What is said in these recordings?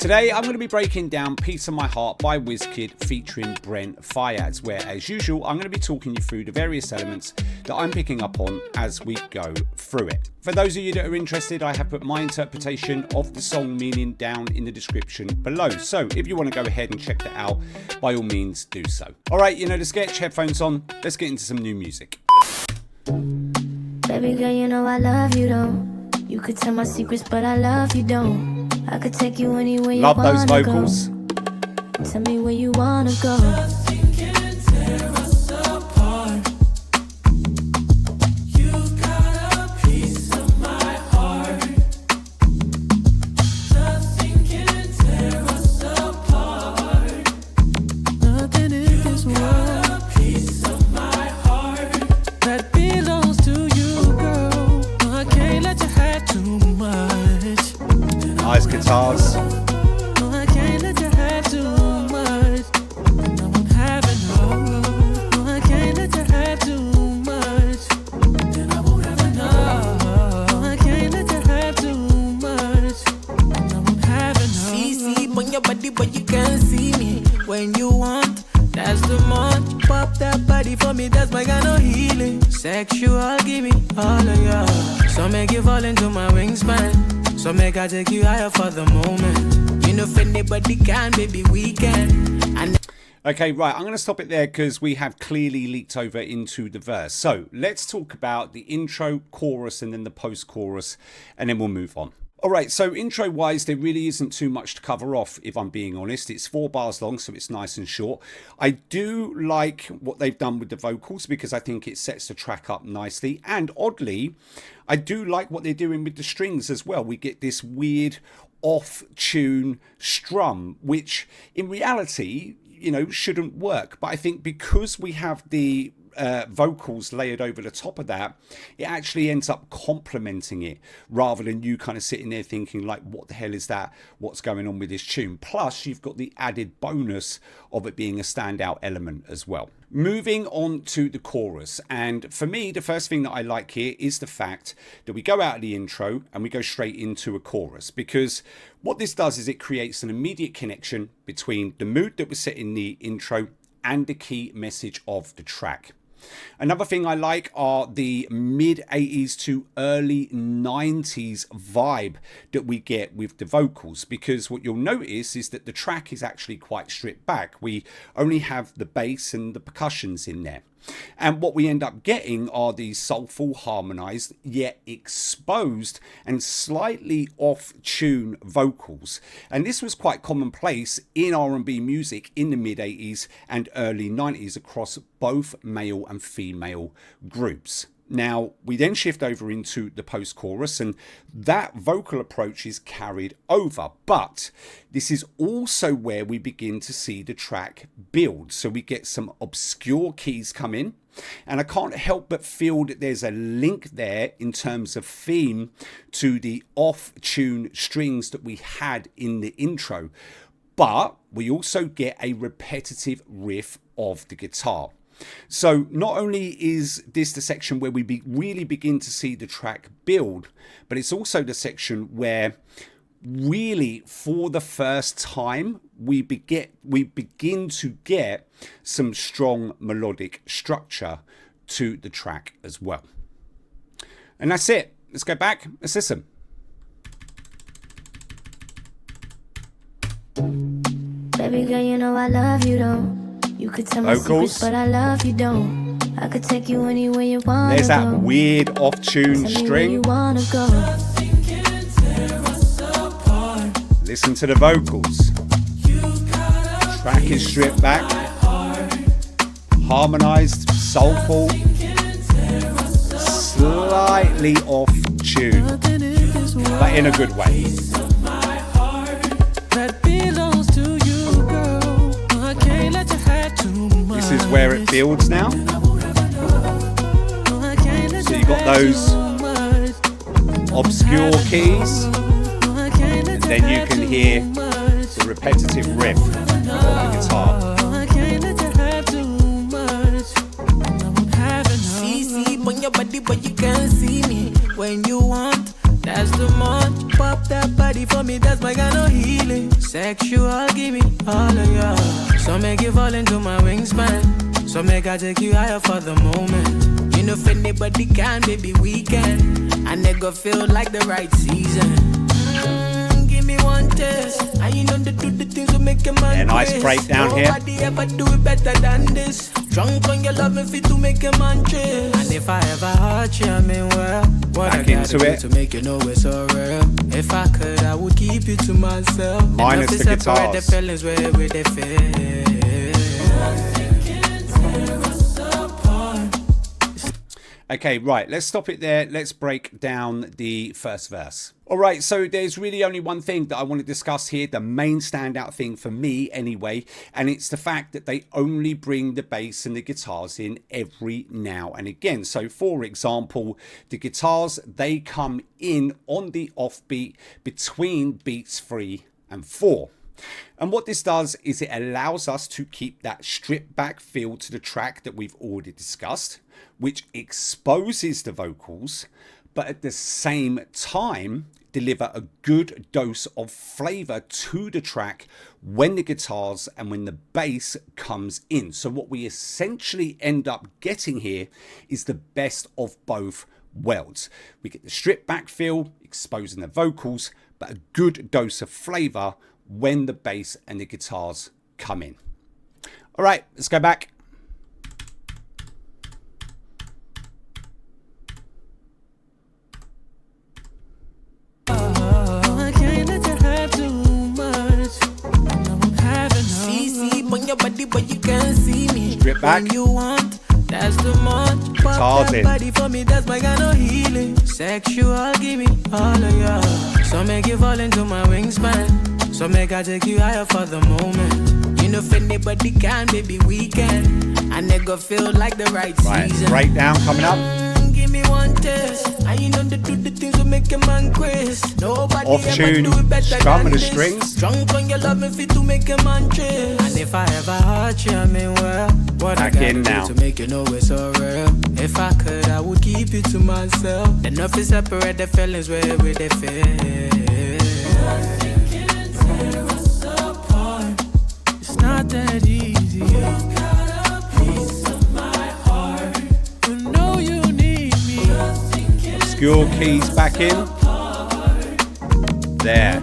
Today I'm going to be breaking down Piece of My Heart by Wizkid featuring Brent Faiyaz, where as usual I'm going to be talking you through the various elements that I'm picking up on as we go through it. For those of you that are interested, I have put my interpretation of the song meaning down in the description below, so if you want to go ahead and check that out, by all means do so. Alright, you know the sketch, headphones on, let's get into some new music. Baby girl, you know I love you, don't. You could tell my secrets, but I love you, don't. I could take you anywhere you love wanna those vocals. Go. Tell me where you wanna go. Nothing can tear us apart. You've got a piece of my heart. Nothing can tear us apart. Nothing in this world. A piece of my heart that belongs to you, girl. I can't let you have too much. Nice guitars. No, I can't let you have too much. I won't have enough. No, I can't let you have too much. Then I won't have enough. No, I can't let you have too much. I won't have enough. See on your body, but you can't see me. When you want, that's the month. Pop that body for me, that's my kind of healing. Sexual, give me all of ya. So make you fall into my wingspan. So make I take you higher for the moment. You know if anybody can, baby, we can. Okay, right, I'm going to stop it there because we have clearly leaked over into the verse. So let's talk about the intro, chorus, and then the post-chorus, and then we'll move on. Alright, so intro-wise, there really isn't too much to cover off, if I'm being honest. It's 4 bars long, so it's nice and short. I do like what they've done with the vocals because I think it sets the track up nicely. And oddly, I do like what they're doing with the strings as well. We get this weird off-tune strum, which in reality, you know, shouldn't work. But I think because we have the vocals layered over the top of that, it actually ends up complementing it rather than you kind of sitting there thinking like, what the hell is that, what's going on with this tune? Plus you've got the added bonus of it being a standout element as well. Moving on to the chorus, and for me the first thing that I like here is the fact that we go out of the intro and we go straight into a chorus, because what this does is it creates an immediate connection between the mood that was set in the intro and the key message of the track. Another thing I like are the mid 80s to early 90s vibe that we get with the vocals, because what you'll notice is that the track is actually quite stripped back. We only have the bass and the percussions in there. And what we end up getting are these soulful, harmonized, yet exposed and slightly off-tune vocals. And this was quite commonplace in R&B music in the mid-80s and early 90s across both male and female groups. Now, we then shift over into the post-chorus, and that vocal approach is carried over. But this is also where we begin to see the track build. So we get some obscure keys come in, and I can't help but feel that there's a link there in terms of theme to the off-tune strings that we had in the intro. But we also get a repetitive riff of the guitar. So not only is this the section where we really begin to see the track build, but it's also the section where really for the first time we begin to get some strong melodic structure to the track as well. And that's it. Let's go back. Let's listen. Baby girl, you know I love you, don't. You could tell my secrets, but I love you, don't. I could take you anywhere you wanna go. There's that weird off-tune string. You wanna go. Listen to the vocals. Track is stripped back, harmonized, soulful, slightly off-tune, but in a good way. This is where it builds now. So you got those obscure keys, and then you can hear the repetitive riff of the guitar. See on your body, but you can't see me. When you want, that's the month. Pop that body for me, that's my kind of healing. Sexual, give me all of you. So make you fall into my wingspan. So make I take you higher for the moment. You know if anybody can, baby, we can. I never feel like the right season. Give me one test. And you know they do the things that make a man nice breakdown here. Nobody ever do it better than this. Drunk on your love and fit to make a man chill. And if I ever hurt you, I mean well, what back I gotta into do it to make you know it's so real. If I could, I would keep you to myself. Minus the guitars. The feelings where they feel. Okay, right, let's stop it there. Let's break down the first verse. All right, so there's really only one thing that I want to discuss here, the main standout thing for me anyway, and it's the fact that they only bring the bass and the guitars in every now and again. So for example, the guitars, they come in on the offbeat between beats 3 and 4. And what this does is it allows us to keep that stripped back feel to the track that we've already discussed, which exposes the vocals, but at the same time deliver a good dose of flavor to the track when the guitars and when the bass comes in. So what we essentially end up getting here is the best of both worlds. We get the stripped back feel, exposing the vocals, but a good dose of flavor when the bass and the guitars come in. All right, let's go back. Strip back. You want, that's the month. Guitars in. Body for me, that's my kind of healing. Sexual, give me all of you. So make you fall into my wingspan. So make I take you higher for the moment. You know if anybody can, baby, we can. I never feel like the right season. Breakdown coming up. Give me one test. And you know they do the things that make a man crazy. Nobody Off ever tune, do it better strum than and the this. strings. Drunk on your love and fit to make a man chill. And if I ever hurt you, I mean well, what back I gotta in do now to make you know it's so real. If I could, I would keep you to myself. Enough to separate the feelings where they feel. Nothing can tear us apart. It's not that easy. You got a piece of my heart. You know you need me. Obscure keys back in. There.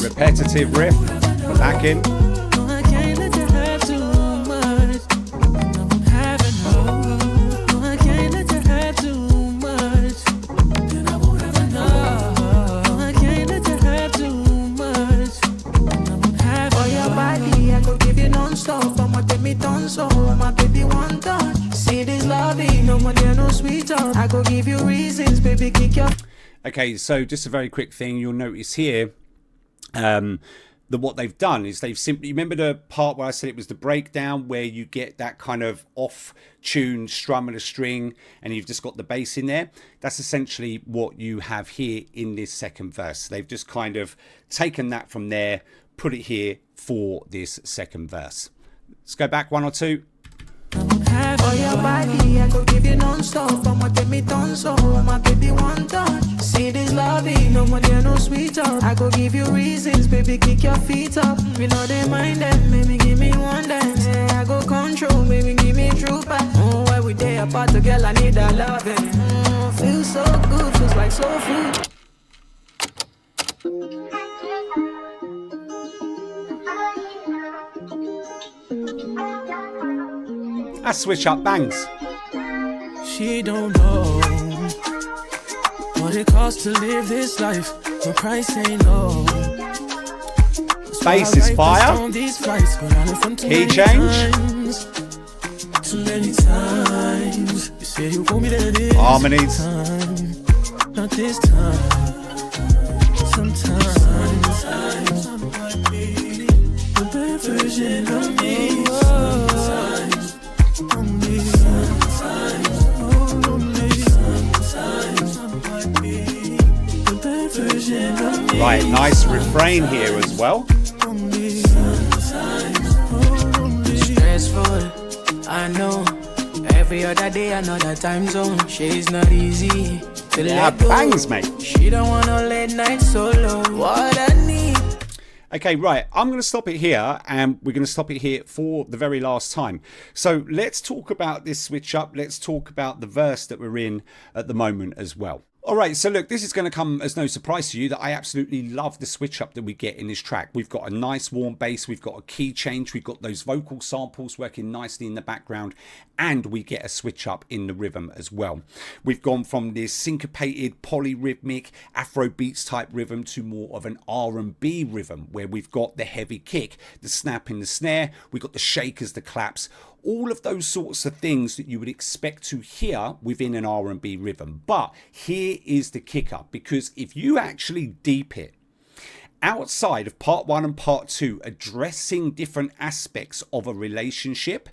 Repetitive riff. Back in. Okay, so just a very quick thing you'll notice here, that what they've done is they've simply, remember the part where I said it was the breakdown where you get that kind of off tune strum and a string and you've just got the bass in there? That's essentially what you have here in this second verse. They've just kind of taken that from there, put it here for this second verse. Let's go back one or two. For your body, I could give you non-stop. I'ma take me tonso, my baby one touch. See this loving, no more there no sweeter. I could give you reasons, baby, kick your feet up. We know they mind them, maybe give me one dance. Yeah, I go control, baby, give me true back. Oh, every day apart, the girl, I need that loving. Feels so good, feels like soul food. I switch up bangs. She don't know what it costs to live this life. The price ain't low. Bass is fire. Key change. Too many times. You say you want me that harmonies. Not this time. Sometimes the bad version of me. Sometimes. Right, nice refrain here as well. I know. Every other day, another time zone. She's not easy to let go. Bangs, mate. She don't want no late night solo. What I need. Okay, right, I'm going to stop it here, and we're going to stop it here for the very last time. So let's talk about this switch up. Let's talk about the verse that we're in at the moment as well. All right, so look, this is going to come as no surprise to you that I absolutely love the switch up that we get in this track. We've got a nice warm bass, we've got a key change, we've got those vocal samples working nicely in the background, and we get a switch up in the rhythm as well. We've gone from this syncopated, polyrhythmic, Afrobeats type rhythm to more of an R&B rhythm, where we've got the heavy kick, the snap in the snare, we've got the shakers, the claps, all of those sorts of things that you would expect to hear within an R&B rhythm. But here is the kicker, because if you actually deep it, outside of part 1 and part 2 addressing different aspects of a relationship,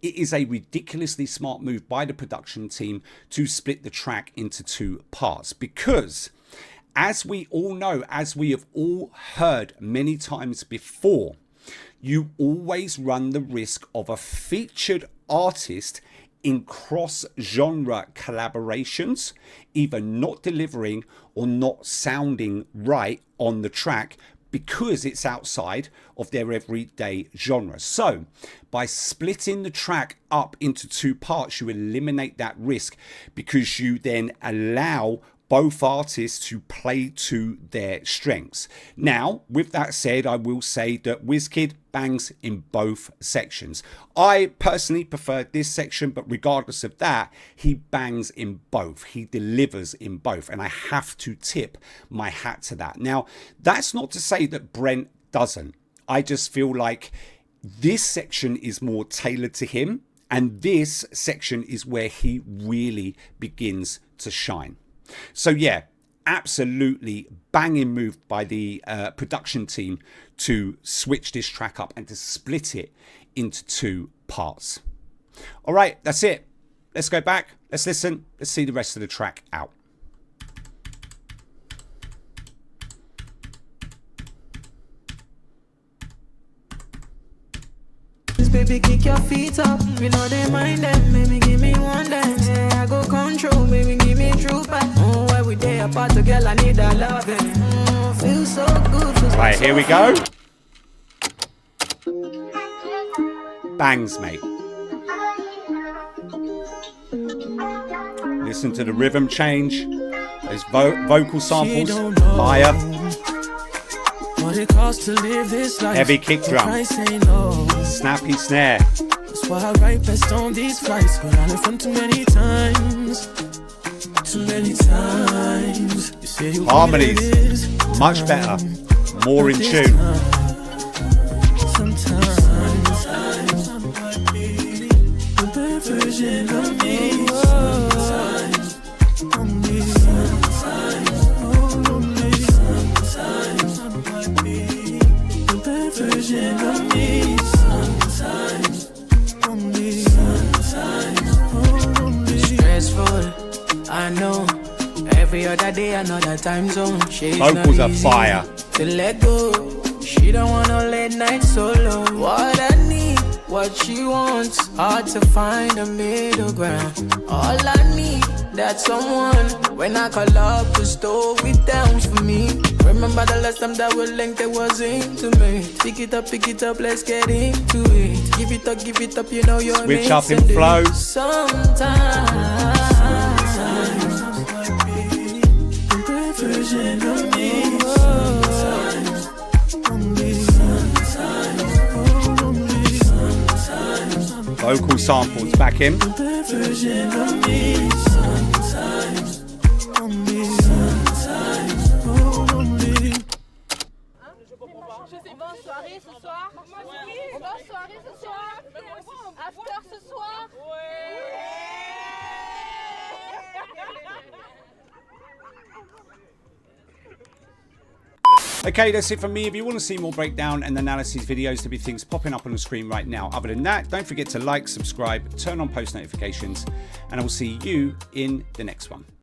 it is a ridiculously smart move by the production team to split the track into 2 parts. Because as we all know, as we have all heard many times before, you always run the risk of a featured artist in cross-genre collaborations either not delivering or not sounding right on the track because it's outside of their everyday genre. So by splitting the track up into 2 parts, you eliminate that risk, because you then allow both artists to play to their strengths. Now, with that said, I will say that Wizkid bangs in both sections. I personally prefer this section, but regardless of that, he bangs in both. He delivers in both, and I have to tip my hat to that. Now, that's not to say that Brent doesn't. I just feel like this section is more tailored to him, and this section is where he really begins to shine. So yeah, absolutely banging move by the production team to switch this track up and to split it into 2 parts. All right, that's it. Let's go back. Let's listen. Let's see the rest of the track out. Baby, kick your feet up. We know they mind them. Baby, give me one dance. Yeah, I go control. Baby, give me true back. Oh, why we day apart to girl, I need that loving. Feel so good. Right, here we go. Bangs, mate. Listen to the rhythm change. Those vocal samples. Fire. What it costs to live this life. Heavy kick drum. Snappy snare. That's why I write best on these flights. But I live too many times. Too many times. You say you harmonies. Much better. More in tune. Sometimes the bad version of me. Sometimes only. The bad version of me. Stressful, I know. Every other day, another time zone. She's vocals are fire. To let go, she don't want no late night solo. What I need, what she wants, hard to find a middle ground. All I need, that's someone. When I call up the store, it down for me. Remember the last time that we linked, it was intimate. Pick it up, let's get into it. Give it up, you know your name. Switch up in flow. Sometimes version of me. Sometimes only. Vocal samples back in. Version of me. Sometimes only. Sometimes only. Bonne soirée ce soir. Bonne soirée ce soir. After ce soir. Okay, that's it from me. If you want to see more breakdown and analysis videos, there'll be things popping up on the screen right now. Other than that, don't forget to like, subscribe, turn on post notifications, and I will see you in the next one.